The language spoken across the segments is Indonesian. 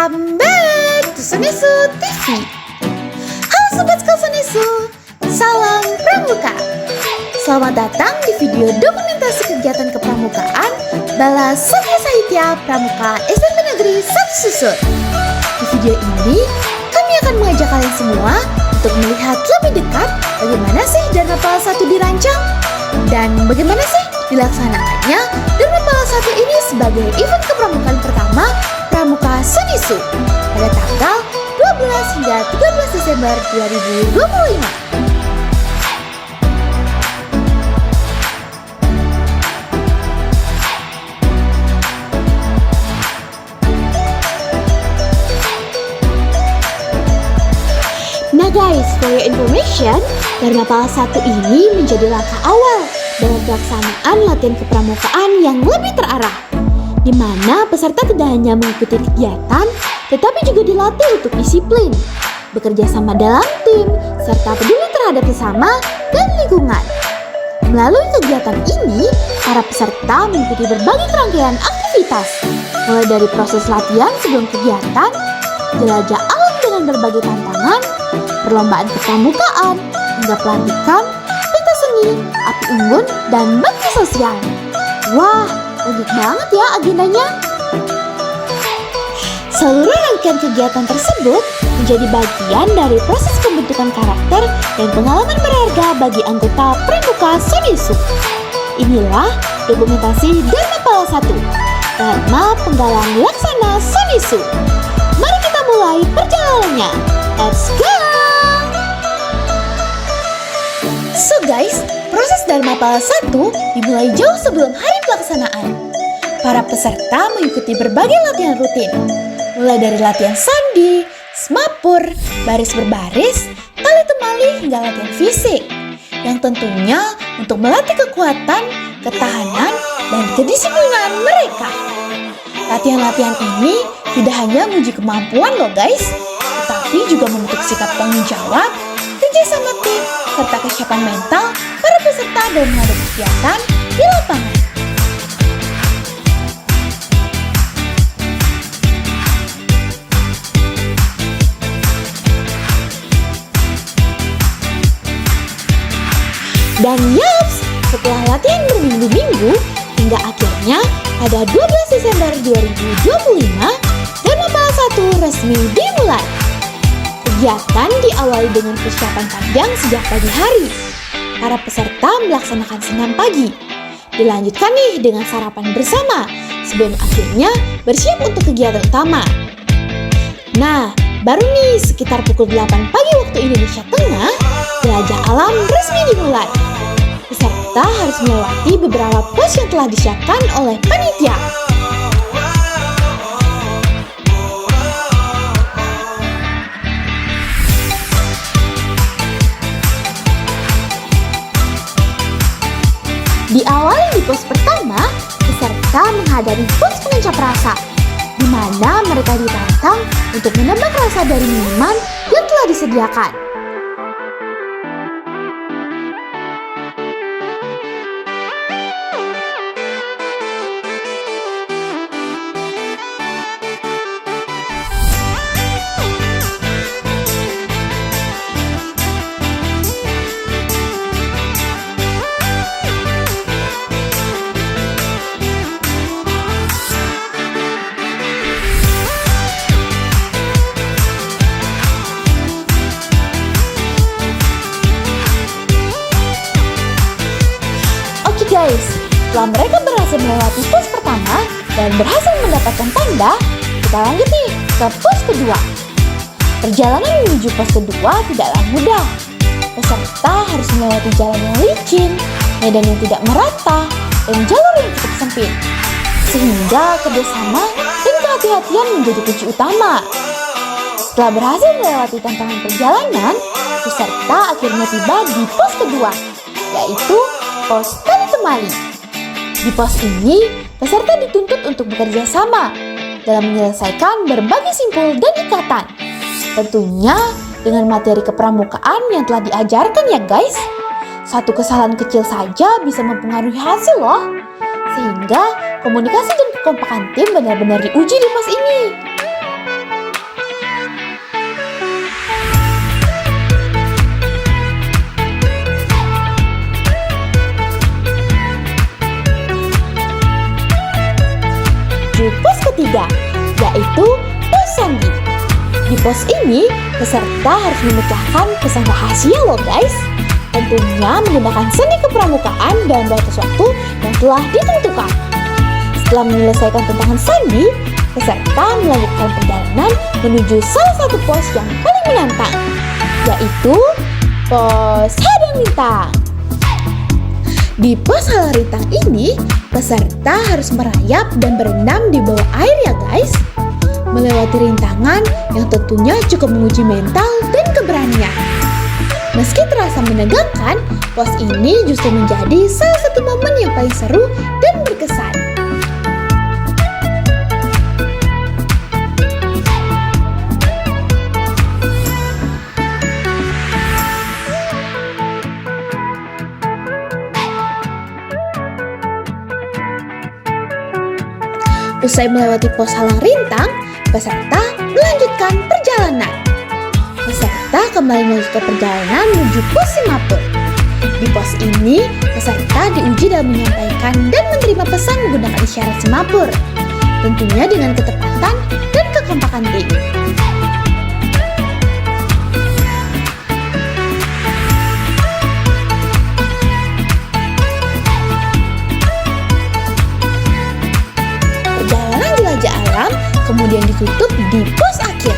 Welcome back to Sunisu TV. Halo Sobat Sunisu, salam pramuka. Selamat datang di video dokumentasi kegiatan kepramukaan Bala Satya Sahitya Pramuka SMP Negeri 1 Susur. Di video ini, kami akan mengajak kalian semua untuk melihat lebih dekat bagaimana sih Dharma Pala 1 dirancang dan bagaimana sih dilaksanakannya Dharma Pala 1 ini sebagai event kepramukaan pertama Pramuka Sunisu pada tanggal 12 hingga 13 Desember 2025. Nah guys, for your information, Dharma Pala 1 ini menjadi langkah awal dalam pelaksanaan latihan kepramukaan yang lebih terarah, di mana peserta tidak hanya mengikuti kegiatan, tetapi juga dilatih untuk disiplin, bekerja sama dalam tim, serta peduli terhadap sesama dan lingkungan. Melalui kegiatan ini, para peserta mengikuti berbagai rangkaian aktivitas, mulai dari proses latihan sebelum kegiatan, jelajah alam dengan berbagai tantangan, perlombaan kepramukaan, hingga pelantikan, pentas seni, api unggun, dan bakti sosial. Wah, banyak banget ya agendanya. Seluruh rangkaian kegiatan tersebut menjadi bagian dari proses pembentukan karakter dan pengalaman berharga bagi anggota Pramuka Sunisu. Inilah dokumentasi Dharma Pala 1, Dharma Penggalang Laksana Sunisu. Mari kita mulai perjalanannya. Let's go! So guys, proses Dharma Pala 1 dimulai jauh sebelum hari pelaksanaan. Para peserta mengikuti berbagai latihan rutin, mulai dari latihan sandi, semapur, baris berbaris, tali temali hingga latihan fisik, yang tentunya untuk melatih kekuatan, ketahanan, dan kedisiplinan mereka. Latihan-latihan ini tidak hanya menguji kemampuan loh guys, tetapi juga membentuk sikap tanggung jawab, kerjasama tim, serta kesiapan mental para peserta dalam menghadapi kegiatan di lapangan. Dan yaps, setelah latihan berminggu-minggu, hingga akhirnya pada 12 Desember 2025, Dharma Pala 1 resmi dimulai. Kegiatan diawali dengan persiapan panjang sejak pagi hari. Para peserta melaksanakan senam pagi. Dilanjutkan nih dengan sarapan bersama sebelum akhirnya bersiap untuk kegiatan utama. Nah, baru nih sekitar pukul 8 pagi waktu Indonesia Tengah, jelajah alam resmi dimulai. Peserta harus melewati beberapa pos yang telah disiapkan oleh panitia. Diawali di pos pertama, peserta menghadapi pos pengencap rasa, di mana mereka ditantang untuk menebak rasa dari minuman yang telah disediakan. Guys, setelah mereka berhasil melewati pos pertama dan berhasil mendapatkan tanda, kita lanjut nih ke pos kedua. Perjalanan menuju pos kedua tidaklah mudah. Peserta harus melewati jalan yang licin, medan yang tidak merata, dan jalur yang cukup sempit. Sehingga kerjasama dan kehati-hatian menjadi kunci utama. Setelah berhasil melewati tantangan perjalanan, peserta akhirnya tiba di pos kedua, yaitu pos tali temali. Di pos ini, peserta dituntut untuk bekerja sama dalam menyelesaikan berbagai simpul dan ikatan. Tentunya dengan materi kepramukaan yang telah diajarkan ya guys. Satu kesalahan kecil saja bisa mempengaruhi hasil loh. Sehingga komunikasi dan kekompakan tim benar-benar diuji di pos ini. pos ini, peserta harus memecahkan pesan rahasia loh guys. Tentunya menggunakan seni kepramukaan dalam batas waktu yang telah ditentukan. Setelah menyelesaikan tantangan sandi, peserta melanjutkan perjalanan menuju salah satu pos yang paling menantang, yaitu pos hadang rintang. Di pos hadang rintang ini, peserta harus merayap dan berenang di bawah air ya guys. Melewati rintangan yang tentunya cukup menguji mental dan keberanian. Meski terasa menegangkan, pos ini justru menjadi salah satu momen yang paling seru dan berkesan. Usai melewati pos halang rintang, peserta melanjutkan perjalanan. Peserta kembali melanjutkan perjalanan menuju pos Simapur. Di pos ini, peserta diuji dalam menyampaikan dan menerima pesan menggunakan isyarat Simapur, tentunya dengan ketepatan dan kekompakan tim. Alam kemudian ditutup di pos akhir,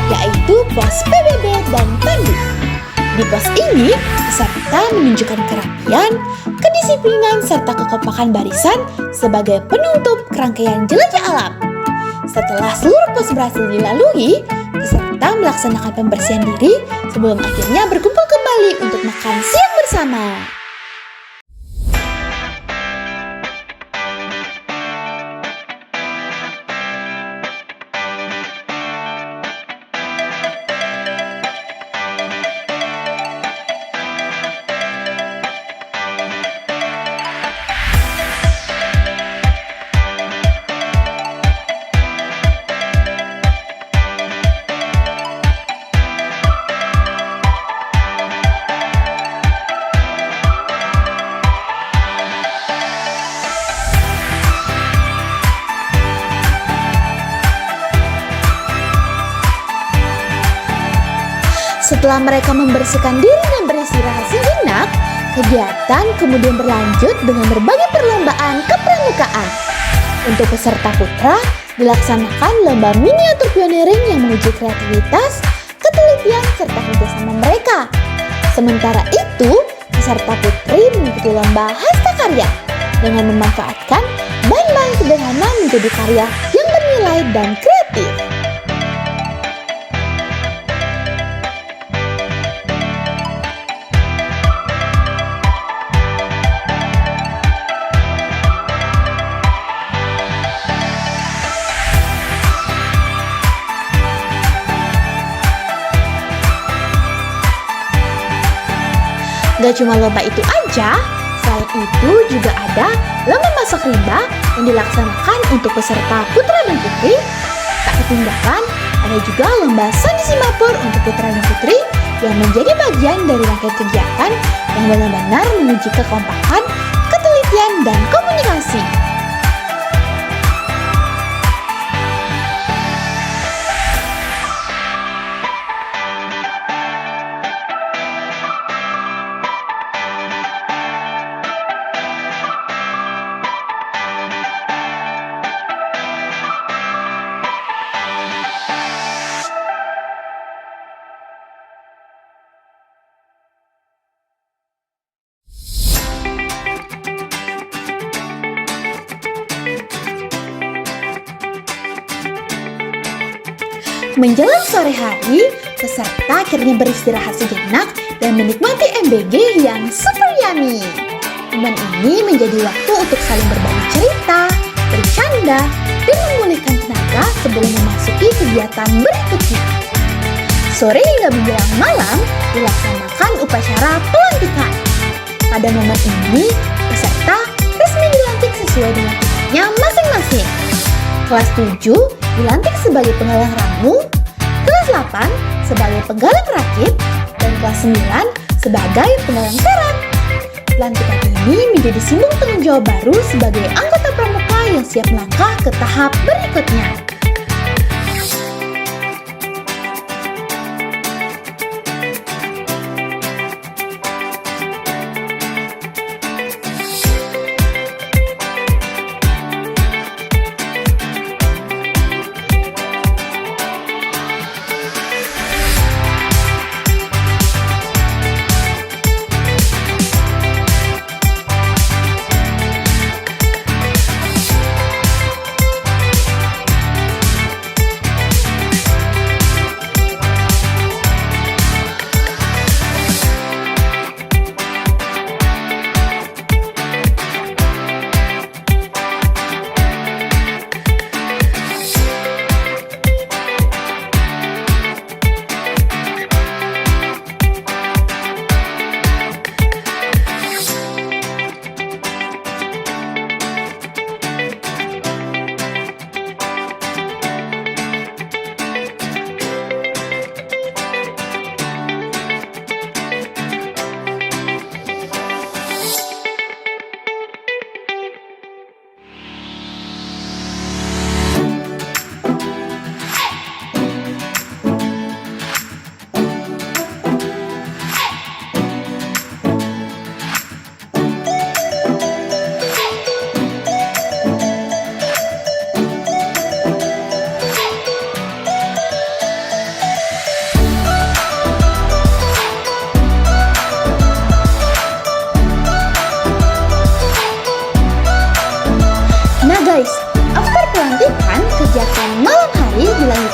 yaitu pos PBB dan pandu. Di pos ini, peserta menunjukkan kerapian, kedisiplinan, serta kekompakan barisan sebagai penutup rangkaian jelajah alam. Setelah seluruh pos berhasil dilalui, peserta melaksanakan pembersihan diri sebelum akhirnya berkumpul kembali untuk makan siang bersama. Setelah mereka membersihkan diri dan beristirahat sejenak, kegiatan kemudian berlanjut dengan berbagai perlombaan kepramukaan. Untuk peserta putra, dilaksanakan lomba miniatur pioneering yang menguji kreativitas, ketelitian, serta kerjasama mereka. Sementara itu, peserta putri mengikuti lomba hastakarya dengan memanfaatkan bahan-bahan sederhana menjadi karya yang bernilai dan kreatif. Gak cuma lomba itu aja, selain itu juga ada lomba masak rimba yang dilaksanakan untuk peserta putra dan putri. Tak ketinggalan, ada juga lomba sandi Simapur untuk putra dan putri yang menjadi bagian dari rangkaian kegiatan yang benar-benar menguji kekompakan, ketelitian, dan komunikasi. Menjelang sore hari, peserta akhirnya beristirahat sejenak dan menikmati MBG yang super yummy. Momen ini menjadi waktu untuk saling berbagi cerita, bercanda, dan memulihkan tenaga sebelum memasuki kegiatan berikutnya. Sore hingga menjelang malam dilaksanakan upacara pelantikan. Pada momen ini, peserta resmi dilantik sesuai dengan tingkatnya masing-masing. Kelas 7 dilantik sebagai penggalang ramu, kelas 8 sebagai penggalang rakit, dan kelas 9 sebagai penggalang perak. Pelantikan ini menjadi simbol tanggung jawab baru sebagai anggota pramuka yang siap melangkah ke tahap berikutnya.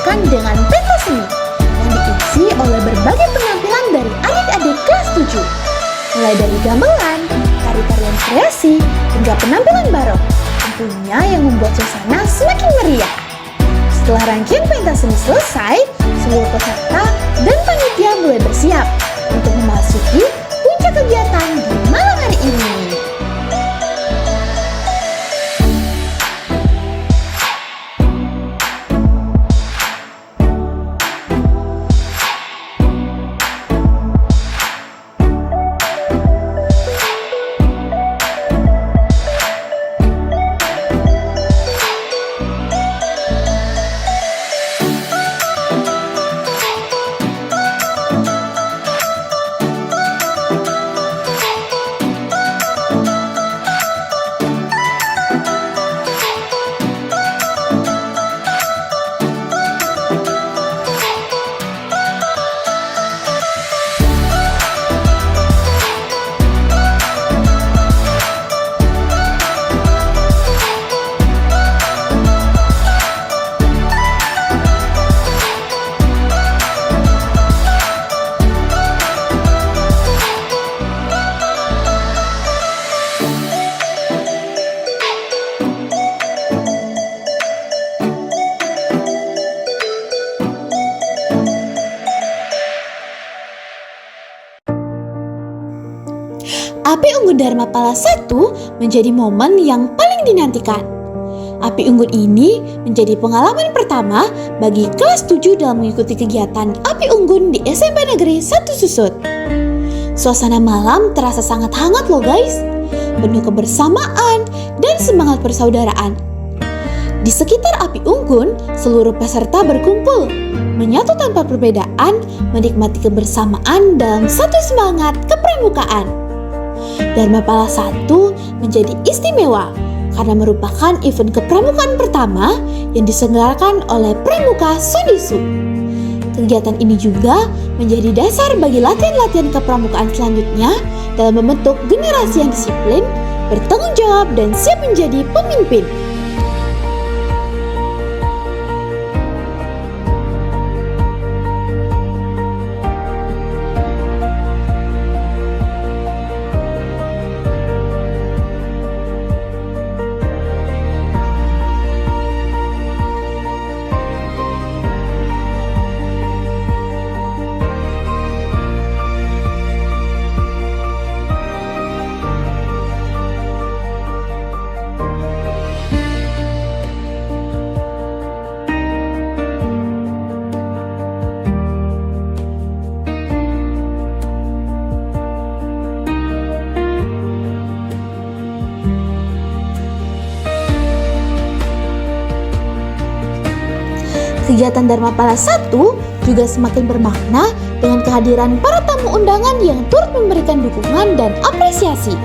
dimeriahkan dengan pentas seni yang diisi oleh berbagai penampilan dari adik-adik kelas 7. Mulai dari gamelan, tari-tarian kreasi, hingga penampilan barok, tentunya yang membuat suasana semakin meriah. Setelah rangkaian pentas seni selesai, seluruh peserta dan panitia mulai bersiap untuk memasuki puncak kegiatan di malam hari ini. Api Unggun Dharma Pala 1 menjadi momen yang paling dinantikan. Api Unggun ini menjadi pengalaman pertama bagi kelas 7 dalam mengikuti kegiatan Api Unggun di SMP Negeri 1 Susut. Suasana malam terasa sangat hangat loh guys, penuh kebersamaan dan semangat persaudaraan. Di sekitar Api Unggun, seluruh peserta berkumpul, menyatu tanpa perbedaan, menikmati kebersamaan dalam satu semangat kepramukaan. Dharma Pala 1 menjadi istimewa karena merupakan event kepramukaan pertama yang diselenggarakan oleh Pramuka Sodisu. Kegiatan ini juga menjadi dasar bagi latihan-latihan kepramukaan selanjutnya dalam membentuk generasi yang disiplin, bertanggung jawab, dan siap menjadi pemimpin. Kegiatan Dharma Pala 1 juga semakin bermakna dengan kehadiran para tamu undangan yang turut memberikan dukungan dan apresiasi.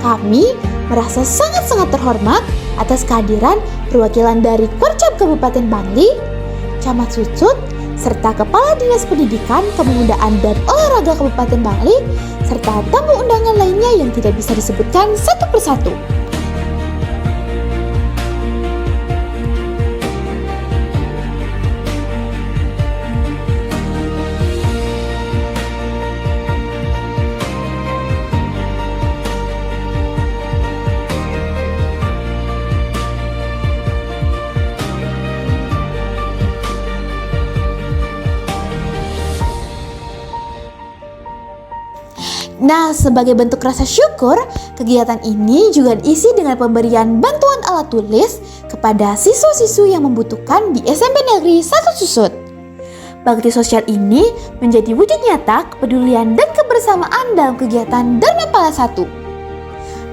Kami merasa sangat-sangat terhormat atas kehadiran perwakilan dari Korcap Kabupaten Bangli, Camat Susut, serta Kepala Dinas Pendidikan, Kepemudaan, dan Olahraga Kabupaten Bangli, serta tamu undangan lainnya yang tidak bisa disebutkan satu persatu. Nah, sebagai bentuk rasa syukur, kegiatan ini juga diisi dengan pemberian bantuan alat tulis kepada siswa-siswi yang membutuhkan di SMP Negeri 1 Susut. Bakti sosial ini menjadi wujud nyata kepedulian dan kebersamaan dalam kegiatan Dharma Pala 1.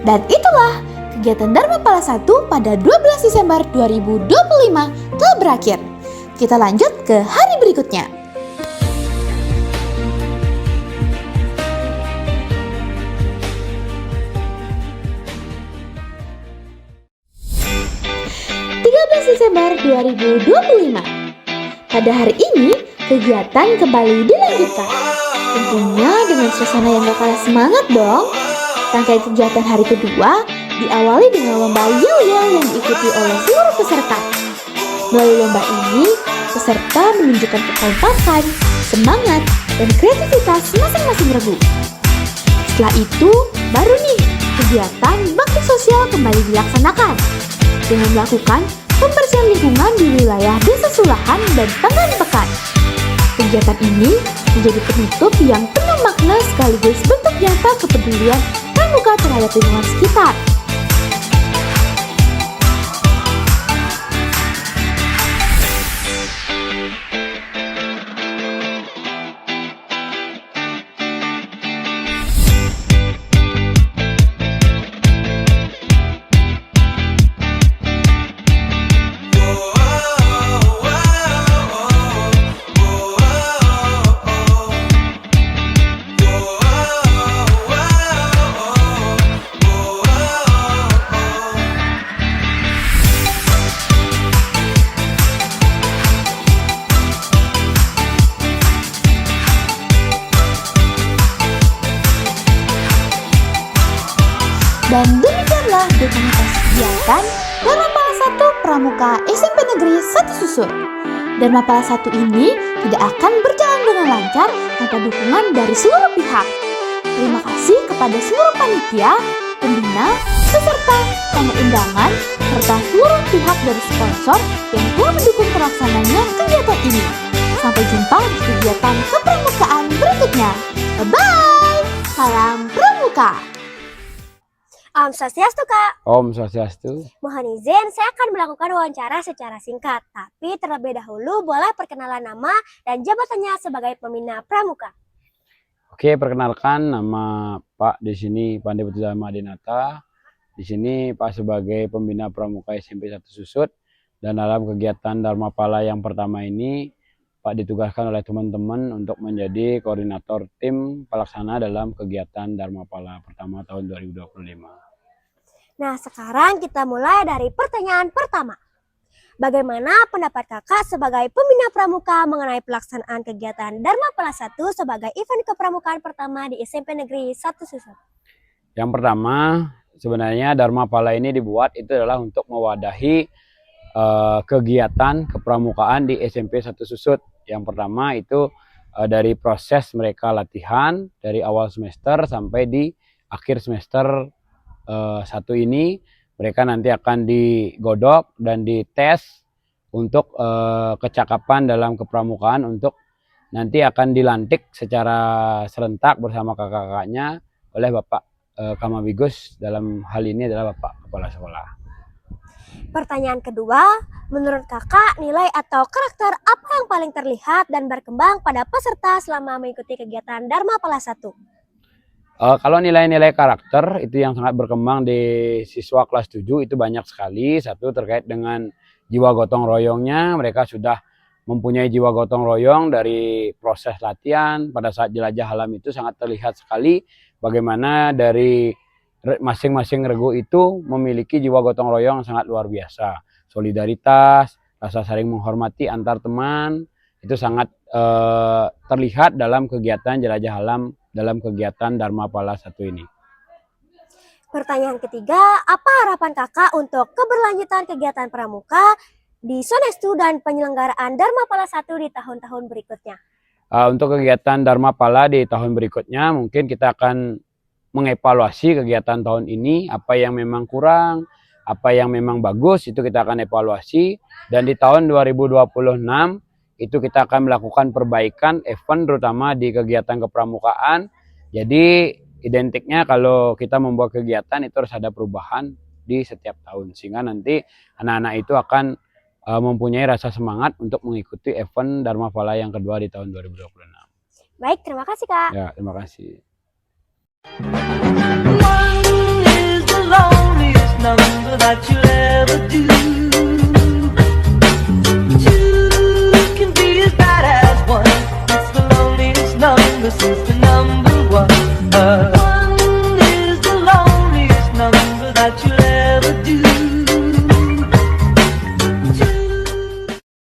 Dan itulah kegiatan Dharma Pala 1 pada 12 Desember 2025 telah berakhir. Kita lanjut ke hari berikutnya. Desember 2025. Pada hari ini, kegiatan kembali dilanjutkan. Tentunya dengan suasana yang gak kalah semangat dong. Rangkaian kegiatan hari kedua diawali dengan lomba yel-yel yang diikuti oleh seluruh peserta. Melalui lomba ini, peserta menunjukkan kekompakan, semangat, dan kreativitas masing-masing regu. Setelah itu, baru nih kegiatan bakti sosial kembali dilaksanakan dengan melakukan pembersihan lingkungan di wilayah Desa Sulahan dan Tengahan Pekan. Kegiatan ini menjadi penutup yang penuh makna sekaligus bentuk nyata kepedulian pramuka terhadap lingkungan sekitar. Dan demikianlah dokumentasi kegiatan Dharmapala 1 Pramuka SMP Negeri 1 Susut. Dharmapala 1 ini tidak akan berjalan dengan lancar tanpa dukungan dari seluruh pihak. Terima kasih kepada seluruh panitia, pembina, peserta, tamu undangan, serta seluruh pihak dari sponsor yang telah mendukung terlaksananya kegiatan ini. Sampai jumpa di kegiatan kepramukaan berikutnya. Bye-bye! Salam Pramuka! Om Swastiastu, Kak. Om Swastiastu. Mohon izin, saya akan melakukan wawancara secara singkat. Tapi terlebih dahulu boleh perkenalan nama dan jabatannya sebagai pembina pramuka. Oke, perkenalkan nama Pak di sini Pandey Putudharma Dinata. Di sini Pak sebagai pembina pramuka SMP 1 Susut. Dan dalam kegiatan Dharmapala yang pertama ini, Pak ditugaskan oleh teman-teman untuk menjadi koordinator tim pelaksana dalam kegiatan Dharmapala pertama tahun 2025. Nah, sekarang kita mulai dari pertanyaan pertama. Bagaimana pendapat Kakak sebagai pembina pramuka mengenai pelaksanaan kegiatan Dharmapala 1 sebagai event kepramukaan pertama di SMP Negeri 1 Susut? Yang pertama, sebenarnya Dharmapala ini dibuat itu adalah untuk mewadahi kegiatan kepramukaan di SMP 1 Susut. Yang pertama itu dari proses mereka latihan dari awal semester sampai di akhir semester 1 ini, mereka nanti akan digodok dan dites untuk kecakapan dalam kepramukaan untuk nanti akan dilantik secara serentak bersama kakak-kakaknya oleh Bapak Kamabigus. Dalam hal ini adalah Bapak Kepala Sekolah. Pertanyaan kedua, menurut Kakak nilai atau karakter apa yang paling terlihat dan berkembang pada peserta selama mengikuti kegiatan Dharmapala 1? Kalau nilai-nilai karakter itu yang sangat berkembang di siswa kelas 7 itu banyak sekali. Satu terkait dengan jiwa gotong royongnya, mereka sudah mempunyai jiwa gotong royong dari proses latihan. Pada saat jelajah alam itu sangat terlihat sekali bagaimana dari masing-masing regu itu memiliki jiwa gotong royong yang sangat luar biasa. Solidaritas, rasa saling menghormati antar teman, itu sangat terlihat dalam kegiatan jelajah alam dalam kegiatan Dharmapala 1 ini. Pertanyaan ketiga, apa harapan Kakak untuk keberlanjutan kegiatan pramuka di Sonestu dan penyelenggaraan Dharmapala 1 di tahun-tahun berikutnya? Untuk kegiatan Dharmapala di tahun berikutnya, mungkin kita akan mengevaluasi kegiatan tahun ini, apa yang memang kurang, apa yang memang bagus, itu kita akan evaluasi. Dan di tahun 2026, itu kita akan melakukan perbaikan event terutama di kegiatan kepramukaan. Jadi identiknya kalau kita membuat kegiatan itu harus ada perubahan di setiap tahun. Sehingga nanti anak-anak itu akan mempunyai rasa semangat untuk mengikuti event Dharmapala yang kedua di tahun 2026. Baik, terima kasih Kak. Ya, terima kasih. One is the loneliest number that you'll ever do. Two can be as bad as one. It's the loneliest number since the